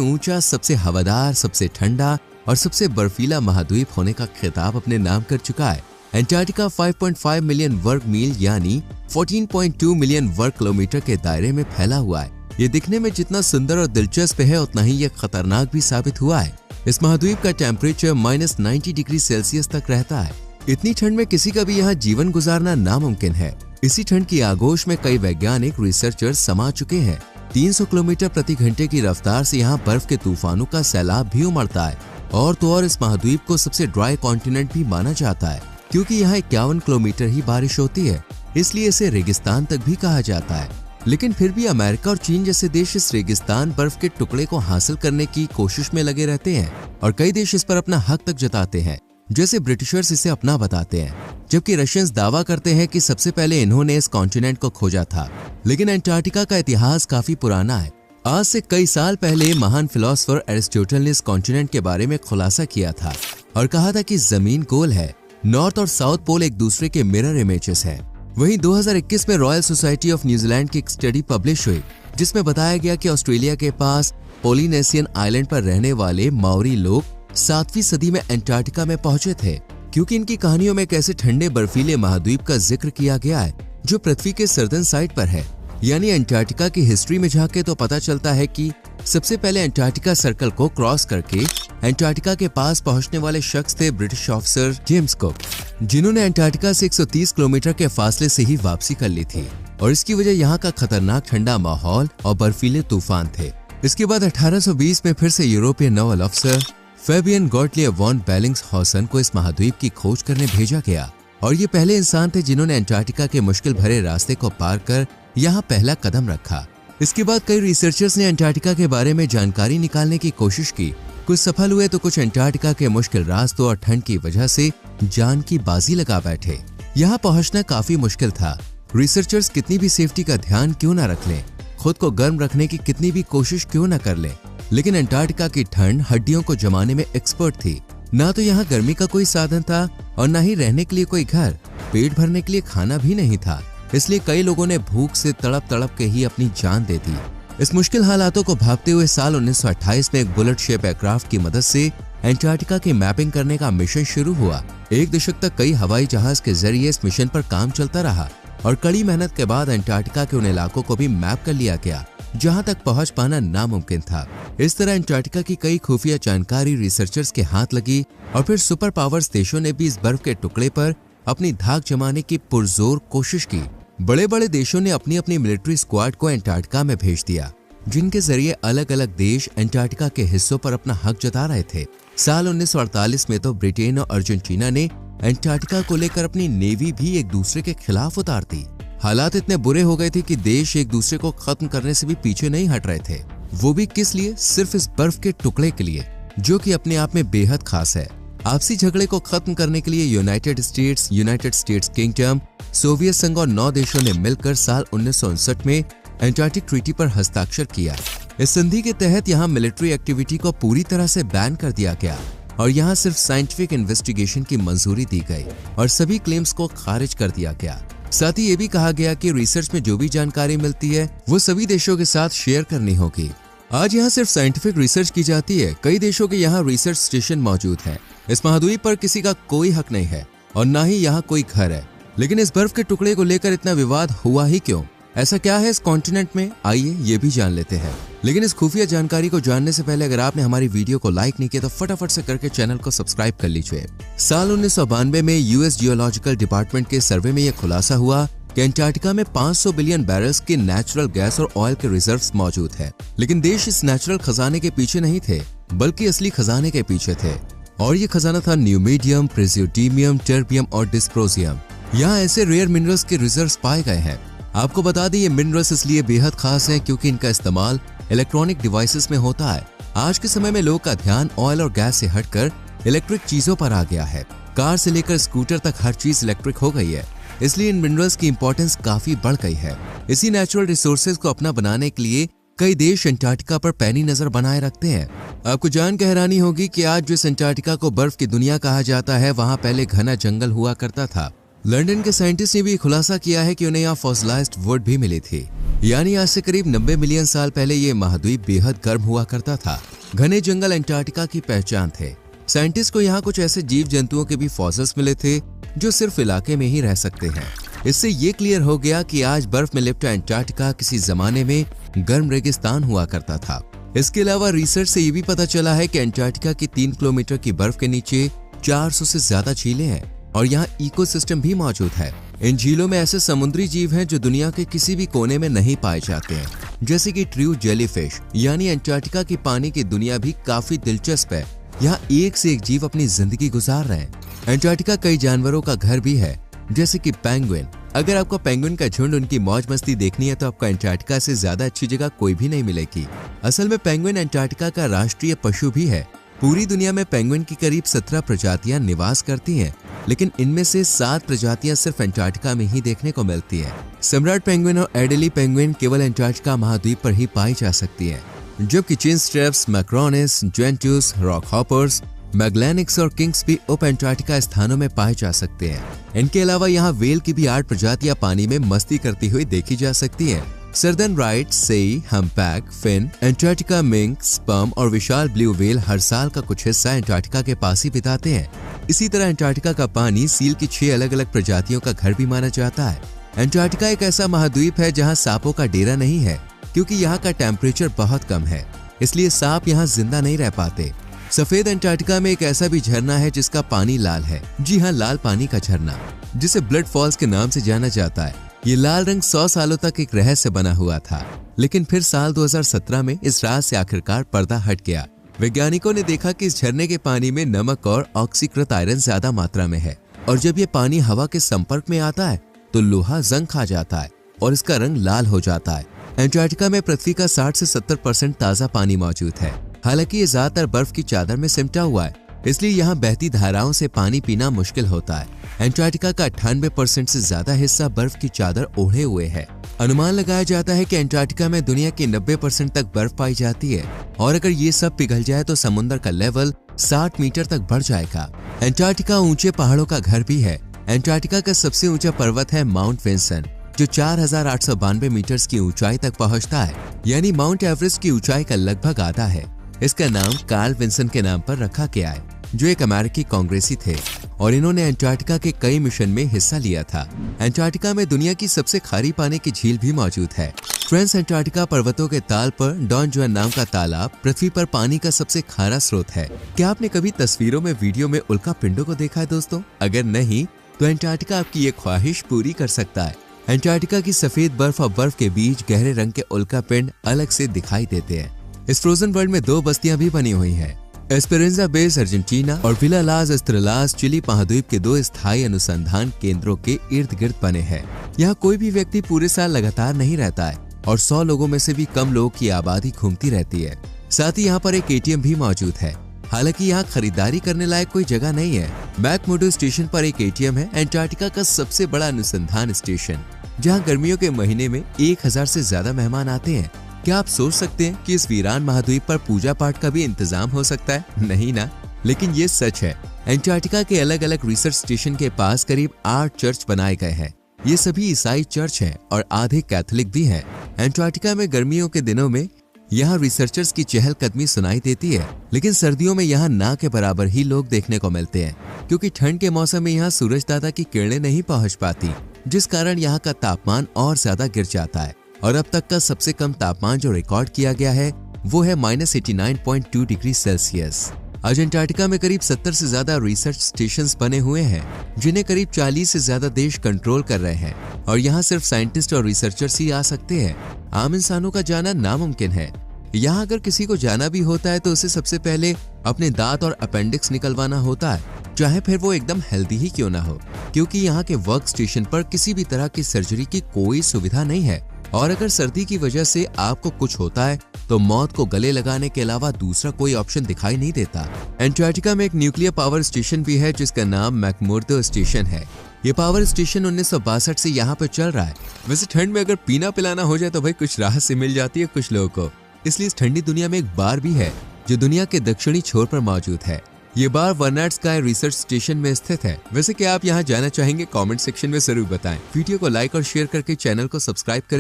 ऊंचा, सबसे हवादार, सबसे ठंडा और सबसे बर्फीला महाद्वीप होने का खिताब अपने नाम कर चुका है। एंटार्क्टिका 5.5 मिलियन वर्ग मील यानी 14.2 मिलियन वर्ग किलोमीटर के दायरे में फैला हुआ है। ये दिखने में जितना सुंदर और दिलचस्प है, उतना ही ये खतरनाक भी साबित हुआ है। इस महाद्वीप का टेम्परेचर -90 डिग्री सेल्सियस तक रहता है। इतनी ठंड में किसी का भी यहाँ जीवन गुजारना नामुमकिन है। इसी ठंड की आगोश में कई वैज्ञानिक रिसर्चर्स समा चुके हैं। 300 किलोमीटर प्रति घंटे की रफ्तार से यहाँ बर्फ के तूफानों का सैलाब भी उमड़ता है। और तो और इस महाद्वीप को सबसे ड्राई कॉन्टिनेंट भी माना जाता है, क्योंकि यहाँ 51 किलोमीटर ही बारिश होती है, इसलिए इसे रेगिस्तान तक भी कहा जाता है। लेकिन फिर भी अमेरिका और चीन जैसे देश इस रेगिस्तान बर्फ के टुकड़े को हासिल करने की कोशिश में लगे रहते हैं और कई देश इस पर अपना हक तक जताते हैं, जैसे ब्रिटिशर्स इसे अपना बताते हैं, जबकि रशियंस दावा करते हैं कि सबसे पहले इन्होंने इस कॉन्टिनेंट को खोजा था। लेकिन एंटार्क्टिका का इतिहास काफी पुराना है। आज से कई साल पहले महान फिलोसोफर एरिस्टोटल ने इस कॉन्टिनेंट के बारे में खुलासा किया था और कहा था कि जमीन गोल है, नॉर्थ और साउथ पोल एक दूसरे के मिरर इमेजेस हैं। वहीं 2021 में रॉयल सोसाइटी ऑफ न्यूजीलैंड की एक स्टडी पब्लिश हुई, जिसमें बताया गया कि ऑस्ट्रेलिया के पास पोलिनेशियन आइलैंड पर रहने वाले माओरी लोग 7वीं सदी में एंटार्क्टिका में पहुंचे थे, क्योंकि इनकी कहानियों में एक ऐसे ठंडे बर्फीले महाद्वीप का जिक्र किया गया है जो पृथ्वी के सर्दन साइड पर है। यानी एंटार्क्टिका की हिस्ट्री में झांके तो पता चलता है कि सबसे पहले एंटार्क्टिका सर्कल को क्रॉस करके एंटार्क्टिका के पास पहुंचने वाले शख्स थे ब्रिटिश ऑफिसर जेम्स कुक, जिन्होंने एंटार्क्टिका से 130 किलोमीटर के फासले से ही वापसी कर ली थी। और इसकी वजह यहाँ का खतरनाक ठंडा माहौल और बर्फीले तूफान थे। इसके बाद 1820 में फिर से यूरोपियन नॉवल अफसर फेबियन गॉटलियर वॉन बेलिंग्सहॉसन को इस महाद्वीप की खोज करने भेजा गया और ये पहले इंसान थे जिन्होंने एंटार्क्टिका के मुश्किल भरे रास्ते को पार कर यहाँ पहला कदम रखा। इसके बाद कई रिसर्चर्स ने एंटार्क्टिका के बारे में जानकारी निकालने की कोशिश की। कुछ सफल हुए तो कुछ एंटार्क्टिका के मुश्किल रास्तों और ठंड की वजह से जान की बाजी लगा बैठे। यहाँ पहुँचना काफी मुश्किल था। रिसर्चर्स कितनी भी सेफ्टी का ध्यान क्यों न रख लें, खुद को गर्म रखने की कितनी भी कोशिश क्यों न कर लें, लेकिन एंटार्क्टिका की ठंड हड्डियों को जमाने में एक्सपर्ट थी। ना तो यहाँ गर्मी का कोई साधन था और न ही रहने के लिए कोई घर, पेट भरने के लिए खाना भी नहीं था। इसलिए कई लोगों ने भूख से तड़प तड़प के ही अपनी जान दे दी। इस मुश्किल हालातों को भागते हुए साल 1928 में एक बुलेट शेप एयरक्राफ्ट की मदद से एंटार्क्टिका की मैपिंग करने का मिशन शुरू हुआ। एक दशक तक कई हवाई जहाज के जरिए इस मिशन पर काम चलता रहा और कड़ी मेहनत के बाद एंटार्क्टिका के उन इलाकों को भी मैप कर लिया गया जहां तक पहुंच पाना नामुमकिन था। इस तरह एंटार्क्टिका की कई खुफिया जानकारी रिसर्चर्स के हाथ लगी और फिर सुपर पावर्स देशों ने भी इस बर्फ के टुकड़े पर अपनी धाक जमाने की पुरजोर कोशिश की। बड़े बड़े देशों ने अपनी अपनी मिलिट्री स्क्वाड को एंटार्क्टिका में भेज दिया, जिनके जरिए अलग अलग देश एंटार्क्टिका के हिस्सों पर अपना हक जता रहे थे। साल 1948 में तो ब्रिटेन और अर्जेंटीना ने एंटार्क्टिका को लेकर अपनी नेवी भी एक दूसरे के खिलाफ उतार दी। हालात इतने बुरे हो गए थे कि देश एक दूसरे को खत्म करने से भी पीछे नहीं हट रहे थे। वो भी किस लिए? सिर्फ इस बर्फ के टुकड़े के लिए, जो कि अपने आप में बेहद खास है। आपसी झगड़े को खत्म करने के लिए यूनाइटेड स्टेट्स किंगडम, सोवियत संघ और 9 देशों ने मिलकर साल 1959 में एंटार्क्टिक ट्रीटी पर हस्ताक्षर किया। इस संधि के तहत यहाँ मिलिट्री एक्टिविटी को पूरी तरह से बैन कर दिया गया और यहाँ सिर्फ साइंटिफिक इन्वेस्टिगेशन की मंजूरी दी गई और सभी क्लेम्स को खारिज कर दिया गया। साथ ही ये भी कहा गया कि रिसर्च में जो भी जानकारी मिलती है वो सभी देशों के साथ शेयर करनी होगी। आज यहाँ सिर्फ साइंटिफिक रिसर्च की जाती है। कई देशों के यहाँ रिसर्च स्टेशन मौजूद है। इस महाद्वीप पर किसी का कोई हक नहीं है और न ही यहाँ कोई घर है। लेकिन इस बर्फ के टुकड़े को लेकर इतना विवाद हुआ ही क्यों? ऐसा क्या है इस कॉन्टिनेंट में? आइए ये भी जान लेते हैं। लेकिन इस खुफिया जानकारी को जानने से पहले अगर आपने हमारी वीडियो को लाइक नहीं किया तो फटाफट से करके चैनल को सब्सक्राइब कर लीजिए। साल 1992 में यूएस जियोलॉजिकल डिपार्टमेंट के सर्वे में यह खुलासा हुआ कि एंटार्क्टिका में 500 बिलियन बैरल्स के नेचुरल गैस और ऑयल के रिजर्व्स मौजूद है। लेकिन देश इस नेचुरल खजाने के पीछे नहीं थे, बल्कि असली खजाने के पीछे थे। और ये खजाना था न्यूमीडियम, प्रेसियोडीमियम, टर्बियम और डिस्प्रोजियम। यहाँ ऐसे रेयर मिनरल्स के रिजर्व्स पाए गए हैं। आपको बता दें ये मिनरल्स इसलिए बेहद खास हैं क्योंकि इनका इस्तेमाल इलेक्ट्रॉनिक डिवाइसेस में होता है। आज के समय में लोग का ध्यान ऑयल और गैस से हटकर इलेक्ट्रिक चीजों पर आ गया है। कार से लेकर स्कूटर तक हर चीज इलेक्ट्रिक हो गई है, इसलिए इन मिनरल्स की इंपॉर्टेंस काफी बढ़ गई है। इसी नेचुरल रिसोर्सेज को अपना बनाने के लिए कई देश एंटार्क्टिका पर पैनी नजर बनाए रखते हैं। आपको जान के हैरानी होगी कि आज जिस एंटार्क्टिका को बर्फ की दुनिया कहा जाता है वहाँ पहले घना जंगल हुआ करता था लंदन के साइंटिस्ट ने भी खुलासा किया है कि उन्हें यहाँ फॉसिलाइज्ड वुड भी मिली थी, यानी आज से करीब 90 मिलियन साल पहले ये महाद्वीप बेहद गर्म हुआ करता था। घने जंगल अंटार्कटिका की पहचान थे। साइंटिस्ट को यहाँ कुछ ऐसे जीव जंतुओं के भी फॉसिल्स मिले थे जो सिर्फ इलाके में ही रह सकते हैं। इससे ये क्लियर हो गया कि आज बर्फ में लिपटा अंटार्कटिका किसी जमाने में गर्म रेगिस्तान हुआ करता था। इसके अलावा रिसर्च से ये भी पता चला है कि अंटार्कटिका की 3 किलोमीटर की बर्फ के नीचे 400 से ज्यादा झीलें हैं और यहाँ इकोसिस्टम भी मौजूद है। इन झीलों में ऐसे समुद्री जीव हैं जो दुनिया के किसी भी कोने में नहीं पाए जाते हैं, जैसे कि ट्रू जेलीफिश। यानी अंटार्कटिका की पानी की दुनिया भी काफी दिलचस्प है। यहाँ एक से एक जीव अपनी जिंदगी गुजार रहे हैं। अंटार्कटिका कई जानवरों का घर भी है, जैसे कि पेंगुइन। अगर आपको पेंगुइन का झुंड उनकी मौज मस्ती देखनी है तो आपको अंटार्कटिका से ज्यादा अच्छी जगह कोई भी नहीं मिलेगी। असल में पेंगुइन अंटार्कटिका का राष्ट्रीय पशु भी है। पूरी दुनिया में पेंगुइन की करीब 17 प्रजातियां निवास करती हैं, लेकिन इनमें से 7 प्रजातियां सिर्फ अंटार्कटिका में ही देखने को मिलती है। सम्राट पेंगुइन और एडेली पेंगुइन केवल अंटार्कटिका महाद्वीप पर ही पाई जा सकती है, जबकि चिनस्ट्रेप्स, मैक्रोनिस, जेंटूस, रॉक हॉपर्स, मैगलेनिक्स और किंग्स भी उप अंटार्कटिका स्थानों में पाए जा सकते हैं। इनके अलावा यहाँ वेल की भी 8 प्रजातियां पानी में मस्ती करती हुई देखी जा सकती हैं। Southern right, sei, humpback, fin, Antarctica minke, sperm और विशाल ब्लू व्हेल हर साल का कुछ हिस्सा अंटार्कटिका के पास ही बिताते हैं। इसी तरह अंटार्कटिका का पानी सील की 6 अलग अलग प्रजातियों का घर भी माना जाता है। अंटार्कटिका एक ऐसा महाद्वीप है जहाँ सांपों का डेरा नहीं है, क्योंकि यहाँ का टेम्परेचर बहुत कम है, इसलिए सांप यहाँ जिंदा नहीं रह पाते। सफेद अंटार्कटिका में एक ऐसा भी झरना है जिसका पानी लाल है। जी हाँ, लाल पानी का झरना, जिसे ब्लड फॉल्स के नाम से जाना जाता है। ये लाल रंग 100 सालों तक एक रहस्य बना हुआ था, लेकिन फिर साल 2017 में इस राज से आखिरकार पर्दा हट गया। वैज्ञानिकों ने देखा कि इस झरने के पानी में नमक और ऑक्सीकृत आयरन ज्यादा मात्रा में है, और जब ये पानी हवा के संपर्क में आता है तो लोहा जंग खा जाता है और इसका रंग लाल हो जाता है। अंटार्कटिका में पृथ्वी का 60 से 70% ताजा पानी मौजूद है। हालांकि ये ज्यादातर बर्फ की चादर में सिमटा हुआ है, इसलिए यहाँ बहती धाराओं से पानी पीना मुश्किल होता है। अंटार्कटिका का 98% से ज्यादा हिस्सा बर्फ की चादर ओढ़े हुए है। अनुमान लगाया जाता है कि अंटार्कटिका में दुनिया की 90% तक बर्फ पाई जाती है, और अगर ये सब पिघल जाए तो समुद्र का लेवल 60 मीटर तक बढ़ जाएगा। अंटार्कटिका ऊंचे पहाड़ों का घर भी है। अंटार्कटिका का सबसे ऊंचा पर्वत है माउंट विंसन, जो 4892 मीटर की ऊंचाई तक पहुंचता है, यानी माउंट एवरेस्ट की ऊंचाई का लगभग आधा है। इसका नाम कार्ल विंसन के नाम पर रखा गया है, जो एक अमेरिकी कांग्रेसी थे और इन्होंने अंटार्कटिका के कई मिशन में हिस्सा लिया था। अंटार्कटिका में दुनिया की सबसे खारी पानी की झील भी मौजूद है। ट्रांस अंटार्कटिका पर्वतों के ताल पर डॉन जुआन नाम का तालाब पृथ्वी पर पानी का सबसे खारा स्रोत है। क्या आपने कभी तस्वीरों में, वीडियो में उल्का पिंडों को देखा है दोस्तों? अगर नहीं तो अंटार्कटिका आपकी ये ख्वाहिश पूरी कर सकता है। अंटार्कटिका की सफेद बर्फ और बर्फ के बीच गहरे रंग के उल्का पिंड अलग से दिखाई देते हैं। इस फ्रोजन वर्ल्ड में 2 बस्तियां भी बनी हुई हैं। एस्पेरेंजा बेस अर्जेंटीना और विला लास एस्ट्रेलास चिली महाद्वीप के 2 स्थायी अनुसंधान केंद्रों के इर्द गिर्द बने हैं। यहाँ कोई भी व्यक्ति पूरे साल लगातार नहीं रहता है और 100 लोगों में से भी कम लोगों की आबादी घूमती रहती है। साथ ही यहाँ पर एक ATM भी मौजूद है। हालांकि यहाँ खरीदारी करने लायक कोई जगह नहीं है। मैकमुर्डो स्टेशन पर एक ATM है, अंटार्कटिका का सबसे बड़ा अनुसंधान स्टेशन, जहाँ गर्मियों के महीने में 1000 से ज्यादा मेहमान आते हैं। क्या आप सोच सकते हैं कि इस वीरान महाद्वीप पर पूजा पाठ का भी इंतजाम हो सकता है? नहीं ना, लेकिन ये सच है। अंटार्कटिका के अलग अलग रिसर्च स्टेशन के पास करीब 8 चर्च बनाए गए हैं। ये सभी ईसाई चर्च हैं और आधे कैथोलिक भी हैं। अंटार्कटिका में गर्मियों के दिनों में यहाँ रिसर्चर्स की चहलकदमी सुनाई देती है, लेकिन सर्दियों में यहाँ ना के बराबर ही लोग देखने को मिलते हैं, क्योंकि ठंड के मौसम में यहाँ सूरज दादा की किरणें नहीं पहुँच पाती, जिस कारण यहाँ का तापमान और ज्यादा गिर जाता है। और अब तक का सबसे कम तापमान जो रिकॉर्ड किया गया है वो है -89.2 डिग्री सेल्सियस। आज अंटार्कटिका में करीब 70 से ज्यादा रिसर्च स्टेशंस बने हुए हैं, जिन्हें करीब 40 से ज्यादा देश कंट्रोल कर रहे हैं, और यहाँ सिर्फ साइंटिस्ट और रिसर्चर्स ही आ सकते हैं। आम इंसानों का जाना नामुमकिन है। यहाँ अगर किसी को जाना भी होता है तो उसे सबसे पहले अपने दांत और अपेंडिक्स निकलवाना होता है, चाहे फिर वो एकदम हेल्दी ही क्यों ना हो, क्योंकि यहाँ के वर्क स्टेशन पर किसी भी तरह की सर्जरी की कोई सुविधा नहीं है। और अगर सर्दी की वजह से आपको कुछ होता है तो मौत को गले लगाने के अलावा दूसरा कोई ऑप्शन दिखाई नहीं देता। अंटार्कटिका में एक न्यूक्लियर पावर स्टेशन भी है जिसका नाम मैकमुर्डो स्टेशन है। ये पावर स्टेशन 1962 से यहाँ पर चल रहा है। वैसे ठंड में अगर पीना पिलाना हो जाए तो भाई कुछ राहत से मिल जाती है कुछ लोगों को, इसलिए इस ठंडी दुनिया में एक बार भी है जो दुनिया के दक्षिणी छोर पर मौजूद है। ये बार वर्नाड स्काई रिसर्च स्टेशन में स्थित है। वैसे क्या आप यहाँ जाना चाहेंगे? कमेंट सेक्शन में जरूर बताएं। वीडियो को लाइक और शेयर करके चैनल को सब्सक्राइब करें,